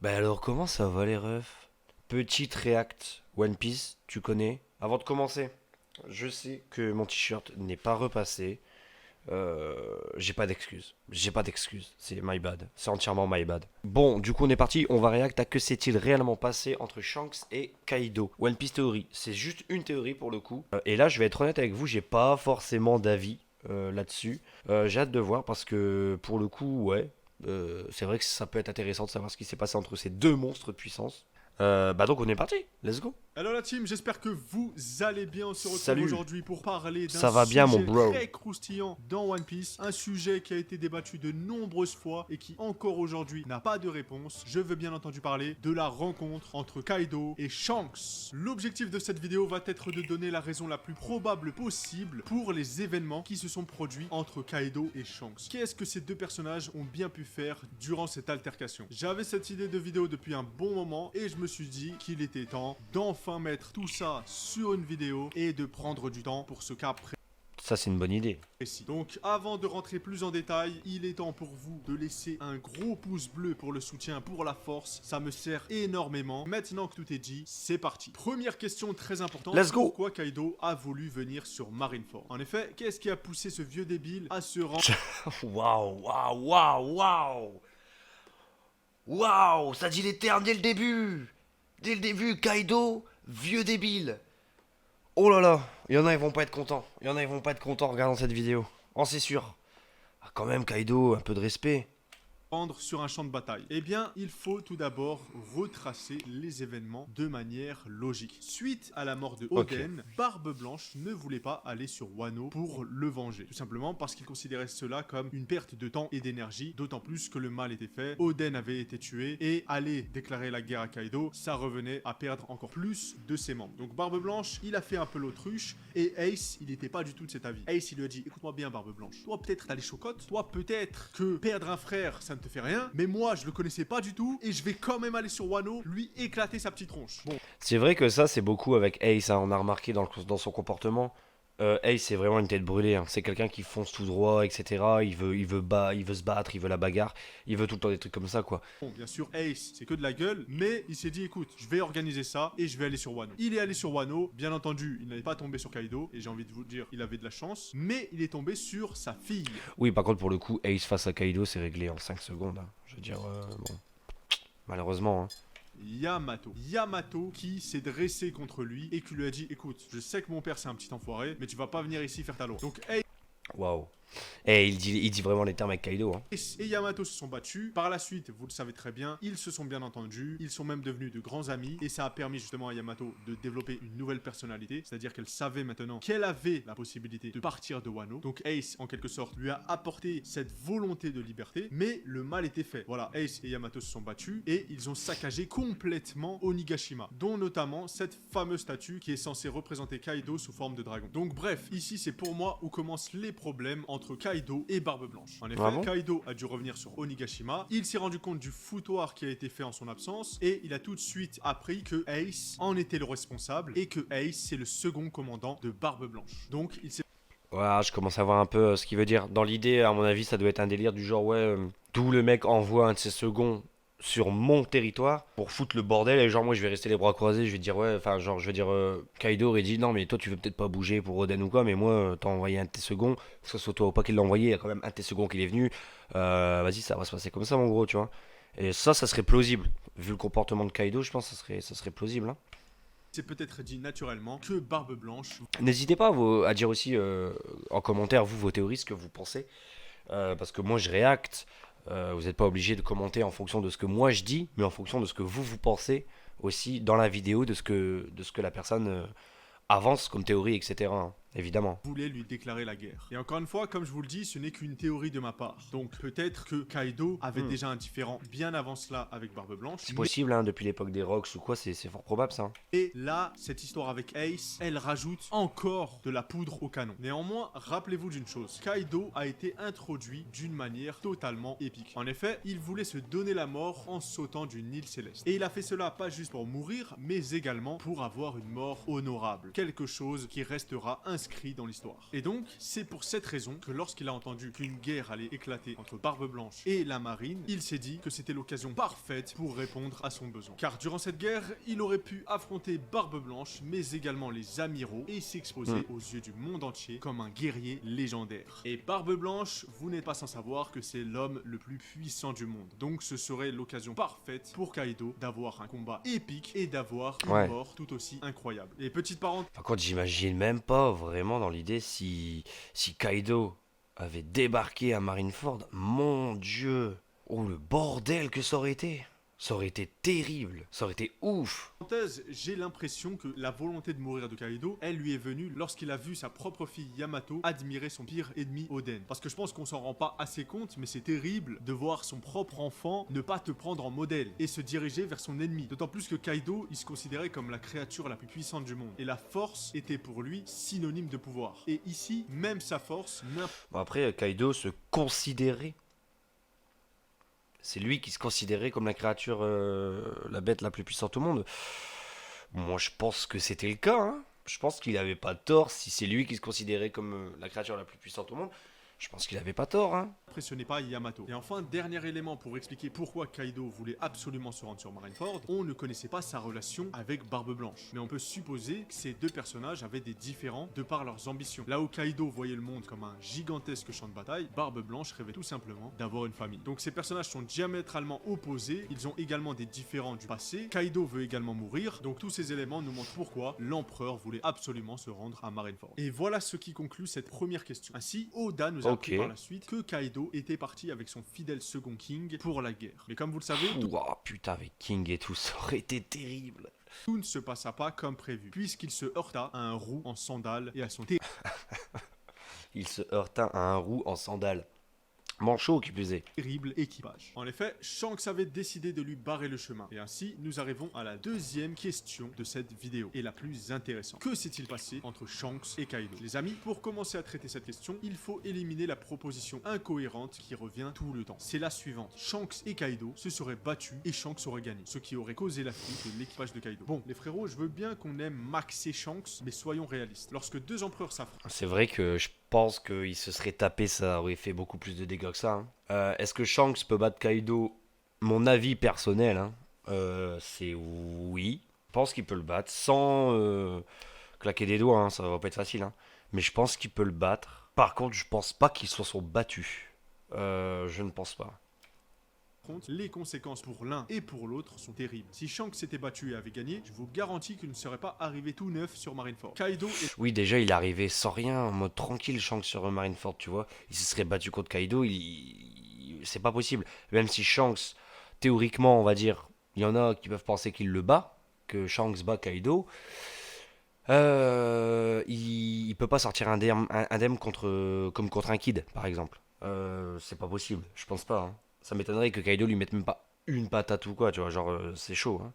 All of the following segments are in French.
Bah alors comment ça va les refs? Petite react One Piece, tu connais? Avant de commencer, je sais que mon t-shirt n'est pas repassé. J'ai pas d'excuses. J'ai pas d'excuses. C'est my bad. C'est entièrement my bad. Bon, du coup on est parti. On va react à que s'est-il réellement passé entre Shanks et Kaido. One Piece théorie. C'est juste une théorie pour le coup. Et là je vais être honnête avec vous, j'ai pas forcément d'avis là-dessus. J'ai hâte de voir parce que pour le coup, ouais. C'est vrai que ça peut être intéressant de savoir ce qui s'est passé entre ces deux monstres de puissance. Bah donc on est parti, let's go. Alors la team, j'espère que vous allez bien. On se retrouve Salut, aujourd'hui pour parler d'un ça va bien mon sujet bro. très croustillant dans One Piece. Un sujet qui a été débattu de nombreuses fois et qui encore aujourd'hui n'a pas de réponse. Je veux bien entendu parler de la rencontre entre Kaido et Shanks. L'objectif de cette vidéo va être de donner la raison la plus probable possible pour les événements qui se sont produits entre Kaido et Shanks. Qu'est-ce que ces deux personnages ont bien pu faire durant cette altercation? J'avais cette idée de vidéo depuis un bon moment et je me suis dit qu'il était temps d'enfin mettre tout ça sur une vidéo et de prendre du temps pour ce cas Ça c'est une bonne idée. précis. Donc avant de rentrer plus en détail, il est temps pour vous de laisser un gros pouce bleu pour le soutien, pour la force, ça me sert énormément. Maintenant que tout est dit, c'est parti. Première question très importante, Let's go. pourquoi Kaido a voulu venir sur Marineford? En effet, qu'est-ce qui a poussé ce vieux débile à se rendre Waouh, waouh, waouh, waouh. Waouh, ça dit les termes dès le début. Dès le début, Kaido, vieux débile. Oh là là, il y en a ils vont pas être contents. Il y en a ils vont pas être contents en regardant cette vidéo. Oh c'est sûr. Ah, quand même Kaido, un peu de respect. sur un champ de bataille? Eh bien, il faut tout d'abord retracer les événements de manière logique. Suite à la mort de Ok. Oden, Barbe Blanche ne voulait pas aller sur Wano pour le venger. Tout simplement parce qu'il considérait cela comme une perte de temps et d'énergie, d'autant plus que le mal était fait, Oden avait été tué, et aller déclarer la guerre à Kaido, ça revenait à perdre encore plus de ses membres. Donc Barbe Blanche, il a fait un peu l'autruche, et Ace, il n'était pas du tout de cet avis. Ace, il lui a dit, écoute-moi bien Barbe Blanche, toi peut-être t'as les chocottes, toi peut-être que perdre un frère, ça ne te fait rien, mais moi je le connaissais pas du tout et je vais quand même aller sur Wano lui éclater sa petite tronche. Bon, C'est vrai que ça c'est beaucoup avec Ace, hein, on a remarqué dans son comportement. Ace c'est vraiment une tête brûlée, hein. C'est quelqu'un qui fonce tout droit, etc. Il veut se battre, il veut la bagarre, il veut tout le temps des trucs comme ça quoi. bien sûr Ace c'est que de la gueule, mais il s'est dit écoute, je vais organiser ça et je vais aller sur Wano. Il est allé sur Wano, bien entendu il n'allait pas tomber sur Kaido et j'ai envie de vous dire il avait de la chance, mais il est tombé sur sa fille. Oui par contre pour le coup Ace face à Kaido c'est réglé en 5 secondes, hein. Je veux dire, bon, malheureusement. Hein. Yamato qui s'est dressé contre lui et qui lui a dit écoute, je sais que mon père c'est un petit enfoiré, mais tu vas pas venir ici faire ta loi. Donc Waouh. Et il dit vraiment les termes avec Kaido. Hein. Ace et Yamato se sont battus. Par la suite, vous le savez très bien, ils se sont bien entendus. Ils sont même devenus de grands amis. Et ça a permis justement à Yamato de développer une nouvelle personnalité. C'est-à-dire qu'elle savait maintenant qu'elle avait la possibilité de partir de Wano. Donc Ace, en quelque sorte, lui a apporté cette volonté de liberté. Mais le mal était fait. Voilà, Ace et Yamato se sont battus. Et ils ont saccagé complètement Onigashima. Dont notamment cette fameuse statue qui est censée représenter Kaido sous forme de dragon. Donc bref, ici c'est pour moi où commencent les problèmes entre Kaido et Barbe Blanche. En effet, Ah bon Kaido a dû revenir sur Onigashima, il s'est rendu compte du foutoir qui a été fait en son absence, et il a tout de suite appris que Ace en était le responsable, et que Ace c'est le second commandant de Barbe Blanche. Donc il s'est Ouais, je commence à voir un peu ce qu'il veut dire. Dans l'idée, à mon avis, ça doit être un délire du genre, ouais, d'où le mec envoie un de ses seconds sur mon territoire pour foutre le bordel et genre moi je vais rester les bras croisés, je vais dire ouais, enfin genre je vais dire Kaido aurait dit non mais toi tu veux peut-être pas bouger pour Oden ou quoi mais moi t'as envoyé un de tes seconds, que ce soit toi ou pas qui l'a envoyé, il y a quand même un de tes seconds qui est venu, vas-y ça va se passer comme ça mon gros tu vois. Et ça serait plausible, vu le comportement de Kaido je pense que ça serait plausible hein. peut-être dit naturellement que Barbe Blanche N'hésitez pas à dire aussi en commentaire vous vos théories, ce que vous pensez. Parce que moi je réacte. Vous n'êtes pas obligé de commenter en fonction de ce que moi je dis, mais en fonction de ce que vous pensez aussi dans la vidéo, de ce que la personne avance comme théorie, etc. Hein, évidemment. voulait lui déclarer la guerre. Et encore une fois, comme je vous le dis, ce n'est qu'une théorie de ma part. Donc peut-être que Kaido avait déjà un différend bien avant cela avec Barbe Blanche. C'est possible, hein, depuis l'époque des Rocks ou quoi, c'est fort probable ça. Hein. Et là, cette histoire avec Ace, elle rajoute encore de la poudre au canon. Néanmoins, rappelez-vous d'une chose, Kaido a été introduit d'une manière totalement épique. En effet, il voulait se donner la mort en sautant d'une île céleste. Et il a fait cela pas juste pour mourir, mais également pour avoir une mort honorable. Quelque chose qui restera inscrit inscrit dans l'histoire. Et donc, c'est pour cette raison que lorsqu'il a entendu qu'une guerre allait éclater entre Barbe Blanche et la marine, il s'est dit que c'était l'occasion parfaite pour répondre à son besoin. Car durant cette guerre, il aurait pu affronter Barbe Blanche, mais également les amiraux, et s'exposer aux yeux du monde entier comme un guerrier légendaire. Et Barbe Blanche, vous n'êtes pas sans savoir que c'est l'homme le plus puissant du monde. Donc ce serait l'occasion parfaite pour Kaido d'avoir un combat épique et d'avoir une mort tout aussi incroyable. Et petite parenthèse... Par contre, j'imagine même pas vraiment dans l'idée si Kaido avait débarqué à Marineford. Mon Dieu! Oh, le bordel que ça aurait été! Ça aurait été terrible, ça aurait été ouf. J'ai l'impression que la volonté de mourir de Kaido, elle lui est venue lorsqu'il a vu sa propre fille Yamato admirer son pire ennemi Oden. Parce que je pense qu'on s'en rend pas assez compte, mais c'est terrible de voir son propre enfant ne pas te prendre en modèle et se diriger vers son ennemi. D'autant plus que Kaido, il se considérait comme la créature la plus puissante du monde. Et la force était pour lui synonyme de pouvoir. Et ici, même sa force... Bon, après, Kaido se considérait... C'est lui qui se considérait comme la créature, la bête la plus puissante au monde. Moi, je pense que c'était le cas. Hein. Je pense qu'il n'avait pas tort si c'est lui qui se considérait comme la créature la plus puissante au monde. Je pense qu'il avait pas tort, hein. Impressionnait pas Yamato. Et enfin, dernier élément pour expliquer pourquoi Kaido voulait absolument se rendre sur Marineford, on ne connaissait pas sa relation avec Barbe Blanche. Mais on peut supposer que ces deux personnages avaient des différends de par leurs ambitions. Là où Kaido voyait le monde comme un gigantesque champ de bataille, Barbe Blanche rêvait tout simplement d'avoir une famille. Donc ces personnages sont diamétralement opposés, ils ont également des différends du passé, Kaido veut également mourir, donc tous ces éléments nous montrent pourquoi l'empereur voulait absolument se rendre à Marineford. Et voilà ce qui conclut cette première question. Ainsi, Oda nous a appris par la suite que Kaido était parti avec son fidèle second King pour la guerre. Mais comme vous le savez, Oh putain, avec King et tout, ça aurait été terrible. Tout ne se passa pas comme prévu, puisqu'il se heurta à un roux en sandales et à son Il se heurta à un roux en sandales. Manchot qui plus est. terrible équipage. En effet, Shanks avait décidé de lui barrer le chemin. Et ainsi, nous arrivons à la deuxième question de cette vidéo, et la plus intéressante. Que s'est-il passé entre Shanks et Kaido? Les amis, pour commencer à traiter cette question, il faut éliminer la proposition incohérente qui revient tout le temps. C'est la suivante. Shanks et Kaido se seraient battus et Shanks aurait gagné, ce qui aurait causé la fuite de l'équipage de Kaido. Bon, les frérots, je veux bien qu'on aime Max et Shanks, mais soyons réalistes. Lorsque deux empereurs s'affrontent... C'est vrai que je pense qu'il se serait tapé, ça aurait fait beaucoup plus de dégâts que ça. Hein. Est-ce que Shanks peut battre Kaido? Mon avis personnel, hein, c'est oui. Je pense qu'il peut le battre sans claquer des doigts, hein, ça va pas être facile. Hein. Mais je pense qu'il peut le battre. Par contre, je pense pas qu'ils se sont battus. Je ne pense pas. Les conséquences pour l'un et pour l'autre sont terribles. Si Shanks s'était battu et avait gagné, je vous garantis qu'il ne serait pas arrivé tout neuf sur Marineford. Kaido est... Oui, déjà, il est arrivé sans rien, en mode tranquille, Shanks sur Marineford, tu vois. Il se serait battu contre Kaido, c'est pas possible. Même si Shanks, théoriquement, on va dire, il y en a qui peuvent penser qu'il le bat, que Shanks bat Kaido. Il peut pas sortir indemne comme contre un kid, par exemple. C'est pas possible, je pense pas. Hein. Ça m'étonnerait que Kaido lui mette même pas une patate ou quoi, tu vois, genre c'est chaud. Hein.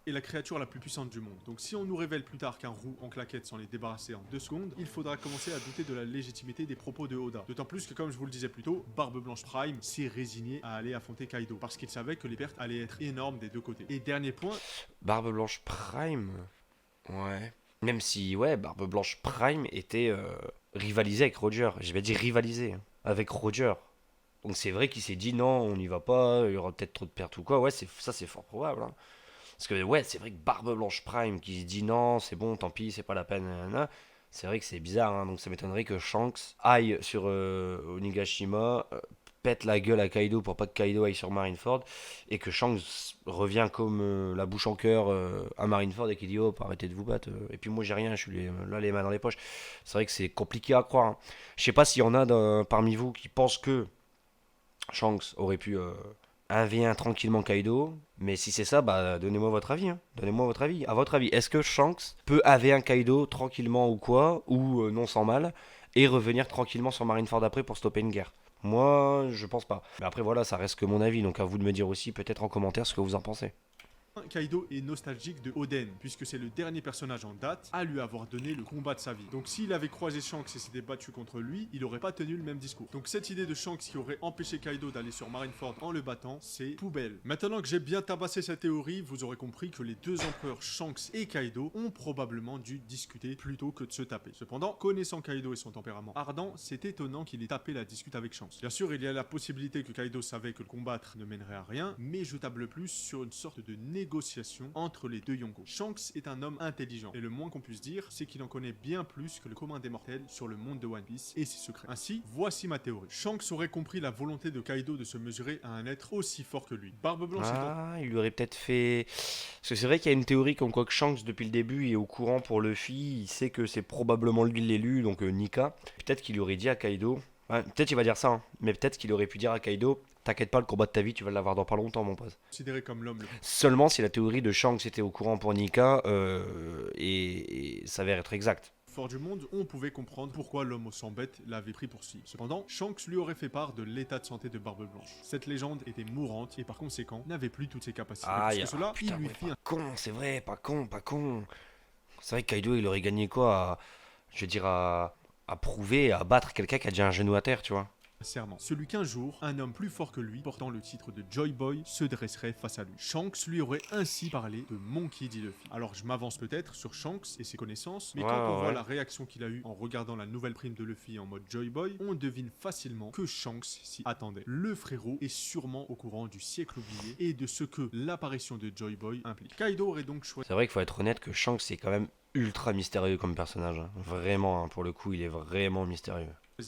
est la créature la plus puissante du monde. Donc si on nous révèle plus tard qu'un roux en claquette s'en est débarrassé en 2 secondes, il faudra commencer à douter de la légitimité des propos de Oda. D'autant plus que, comme je vous le disais plus tôt, Barbe Blanche Prime s'est résigné à aller affronter Kaido, parce qu'il savait que les pertes allaient être énormes des deux côtés. Et dernier point... Barbe Blanche Prime. Ouais. Même si, ouais, Barbe Blanche Prime était rivalisé avec Roger. Je vais dire rivalisé hein, avec Roger. Donc c'est vrai qu'il s'est dit non, on n'y va pas, il y aura peut-être trop de pertes ou quoi. Ouais, ça c'est fort probable. Hein. Parce que ouais, c'est vrai que Barbe Blanche Prime qui se dit non, c'est bon, tant pis, c'est pas la peine. Nanana. C'est vrai que c'est bizarre. Hein. Donc ça m'étonnerait que Shanks aille sur Onigashima, pète la gueule à Kaido pour pas que Kaido aille sur Marineford et que Shanks revient comme la bouche en cœur à Marineford et qu'il dit oh arrêtez de vous battre et puis moi j'ai rien, je suis là les mains dans les poches. C'est vrai que c'est compliqué à croire. Hein. Je sais pas s'il y en a parmi vous qui pensent que Shanks aurait pu 1v1 tranquillement Kaido, mais si c'est ça, bah donnez-moi votre avis. Hein. Donnez-moi votre avis. À votre avis, est-ce que Shanks peut 1v1 Kaido tranquillement ou quoi, ou non sans mal, et revenir tranquillement sur Marineford après pour stopper une guerre? Moi, je pense pas. Mais après voilà, ça reste que mon avis, donc à vous de me dire aussi peut-être en commentaire ce que vous en pensez. Kaido est nostalgique de Oden, puisque c'est le dernier personnage en date à lui avoir donné le combat de sa vie. Donc s'il avait croisé Shanks et s'était battu contre lui, il aurait pas tenu le même discours. Donc cette idée de Shanks qui aurait empêché Kaido d'aller sur Marineford en le battant, c'est poubelle. Maintenant que j'ai bien tabassé cette théorie, vous aurez compris que les deux empereurs Shanks et Kaido ont probablement dû discuter plutôt que de se taper. Cependant, connaissant Kaido et son tempérament ardent, c'est étonnant qu'il ait tapé la discute avec Shanks. Bien sûr, il y a la possibilité que Kaido savait que le combattre ne mènerait à rien, mais je table plus sur une sorte de négociation entre les deux Yonko. Shanks est un homme intelligent, et le moins qu'on puisse dire, c'est qu'il en connaît bien plus que le commun des mortels sur le monde de One Piece et ses secrets. Ainsi, voici ma théorie. Shanks aurait compris la volonté de Kaido de se mesurer à un être aussi fort que lui. Barbe Blanche Ah, il lui aurait peut-être fait. Parce que c'est vrai qu'il y a une théorie comme quoi que Shanks, depuis le début, est au courant pour Luffy. Il sait que c'est probablement lui l'élu, donc Nika. Peut-être qu'il lui aurait dit à Kaido. Ouais, peut-être il va dire ça, hein, mais peut-être qu'il aurait pu dire à Kaido: T'inquiète pas, le combat de ta vie, tu vas l'avoir dans pas longtemps, mon pote. considéré comme l'homme le Seulement si la théorie de Shanks était au courant pour Nika et s'avère être exacte. fort du monde, on pouvait comprendre pourquoi l'homme au sang bête l'avait pris pour cible. Cependant, Shanks lui aurait fait part de l'état de santé de Barbe Blanche. Cette légende était mourante et par conséquent n'avait plus toutes ses capacités. Ah, Plus que cela, putain, il lui ouais, fit pas un con, c'est vrai, pas con, pas con. C'est vrai que Kaido, il aurait gagné quoi je veux dire, à prouver, à battre quelqu'un qui a déjà un genou à terre, tu vois. serment. Celui qu'un jour, un homme plus fort que lui, portant le titre de Joy Boy, se dresserait face à lui. Shanks lui aurait ainsi parlé de Monkey D. Luffy. Alors je m'avance peut-être sur Shanks et ses connaissances, mais Ouais, quand on ouais. voit la réaction qu'il a eue en regardant la nouvelle prime de Luffy en mode Joy Boy, on devine facilement que Shanks s'y attendait. Le frérot est sûrement au courant du siècle oublié et de ce que l'apparition de Joy Boy implique. Kaido aurait donc choisi C'est vrai qu'il faut être honnête que Shanks, c'est quand même ultra mystérieux comme personnage, hein. Vraiment, hein, pour le coup, il est vraiment mystérieux.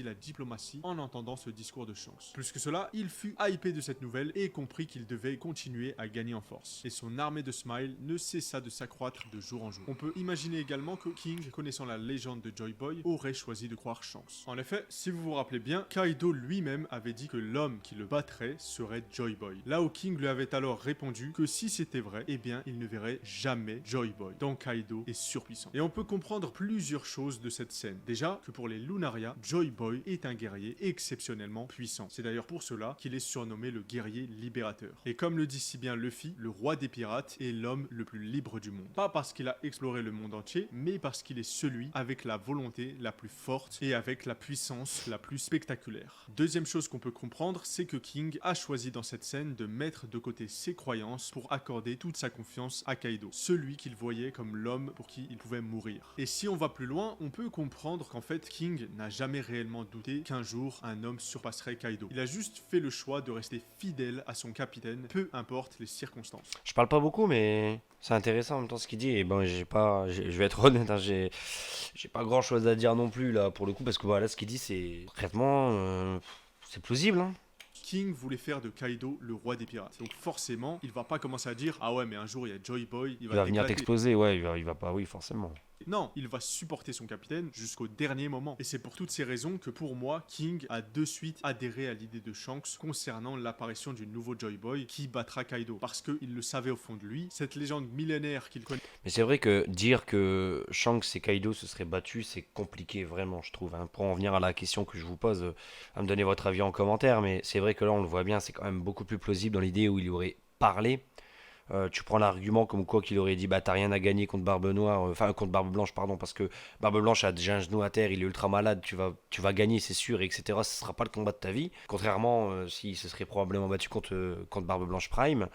la diplomatie en entendant ce discours de Shanks. Plus que cela, il fut hypé de cette nouvelle et comprit qu'il devait continuer à gagner en force. Et son armée de Smile ne cessa de s'accroître de jour en jour. On peut imaginer également que King, connaissant la légende de Joy Boy, aurait choisi de croire Shanks. En effet, si vous vous rappelez bien, Kaido lui-même avait dit que l'homme qui le battrait serait Joy Boy. Là où King lui avait alors répondu que si c'était vrai, eh bien il ne verrait jamais Joy Boy. Donc Kaido est surpuissant. Et on peut comprendre plusieurs choses de cette scène. Déjà, que pour les Lunaria, Joy Boy est un guerrier exceptionnellement puissant. C'est d'ailleurs pour cela qu'il est surnommé le guerrier libérateur. Et comme le dit si bien Luffy, le roi des pirates est l'homme le plus libre du monde. Pas parce qu'il a exploré le monde entier, mais parce qu'il est celui avec la volonté la plus forte et avec la puissance la plus spectaculaire. Deuxième chose qu'on peut comprendre, c'est que King a choisi dans cette scène de mettre de côté ses croyances pour accorder toute sa confiance à Kaido, celui qu'il voyait comme l'homme pour qui il pouvait mourir. Et si on va plus loin, on peut comprendre qu'en fait King n'a jamais réellement douté qu'un jour un homme surpasserait Kaido. Il a juste fait le choix de rester fidèle à son capitaine, peu importe les circonstances. Je parle pas beaucoup, mais c'est intéressant en même temps ce qu'il dit. Et ben, je vais être honnête, hein, j'ai pas grand chose à dire non plus là pour le coup, parce que voilà, ce qu'il dit, c'est concrètement, c'est plausible, hein. King voulait faire de Kaido le roi des pirates. Donc forcément, il va pas commencer à dire ah ouais mais un jour il y a Joy Boy, il Il va venir t'éclater. t'exploser, ouais, il va pas, oui, forcément. Non, il va supporter son capitaine jusqu'au dernier moment. Et c'est pour toutes ces raisons que pour moi, King a de suite adhéré à l'idée de Shanks concernant l'apparition du nouveau Joy Boy qui battra Kaido. Parce qu'il le savait au fond de lui, cette légende millénaire qu'il connaît. Mais c'est vrai que dire que Shanks et Kaido se seraient battus, c'est compliqué vraiment, je trouve, hein. Pour en venir à la question que je vous pose, à me donner votre avis en commentaire, mais c'est vrai que là, on le voit bien, c'est quand même beaucoup plus plausible dans l'idée où il aurait parlé. Tu prends l'argument comme quoi qu'il aurait dit bah t'as rien à gagner contre Barbe Noire, enfin contre Barbe Blanche pardon, parce que Barbe Blanche a déjà un genou à terre, il est ultra malade, tu vas gagner c'est sûr, etc. Ce sera pas le combat de ta vie, contrairement s'il se serait probablement battu contre Barbe Blanche Prime.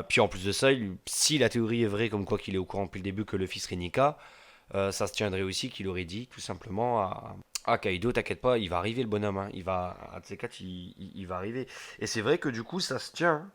Puis en plus de ça, si la théorie est vraie comme quoi qu'il est au courant depuis le début que le fils serait Nika, ça se tiendrait aussi qu'il aurait dit tout simplement à Kaido, t'inquiète pas, il va arriver le bonhomme, hein. Il va, à de ces quatre, il va arriver. Et c'est vrai que du coup ça se tient, hein.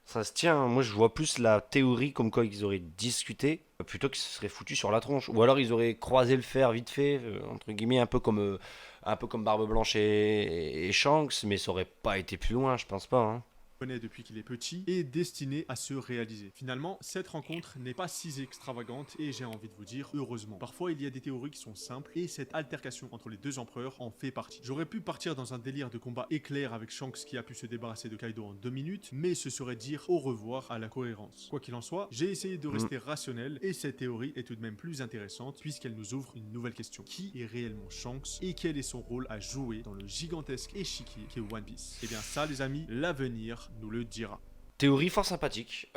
Ça se tient, moi je vois plus la théorie comme quoi ils auraient discuté plutôt qu'ils se seraient foutus sur la tronche. Ou alors ils auraient croisé le fer vite fait, entre guillemets, un peu comme Barbe Blanche et Shanks, mais ça aurait pas été plus loin, je pense pas, hein. Connaît depuis qu'il est petit est destiné à se réaliser. Finalement, cette rencontre n'est pas si extravagante et j'ai envie de vous dire heureusement. Parfois, il y a des théories qui sont simples et cette altercation entre les deux empereurs en fait partie. J'aurais pu partir dans un délire de combat éclair avec Shanks qui a pu se débarrasser de Kaido en 2 minutes, mais ce serait dire au revoir à la cohérence. Quoi qu'il en soit, j'ai essayé de rester rationnel et cette théorie est tout de même plus intéressante puisqu'elle nous ouvre une nouvelle question. Qui est réellement Shanks et quel est son rôle à jouer dans le gigantesque échiquier qu'est One Piece? Et bien ça les amis, l'avenir nous le dira. Théorie fort sympathique,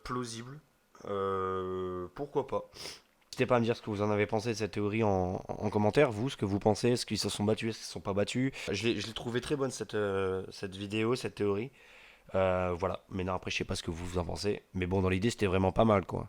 plausible. Pourquoi pas. N'hésitez pas à me dire ce que vous en avez pensé de cette théorie en commentaire, vous, ce que vous pensez, est-ce qu'ils se sont battus, est-ce qu'ils se sont pas battus. Je l'ai trouvé très bonne cette vidéo, cette théorie. Voilà, mais non, après je sais pas ce que vous en pensez. Mais bon, dans l'idée c'était vraiment pas mal quoi.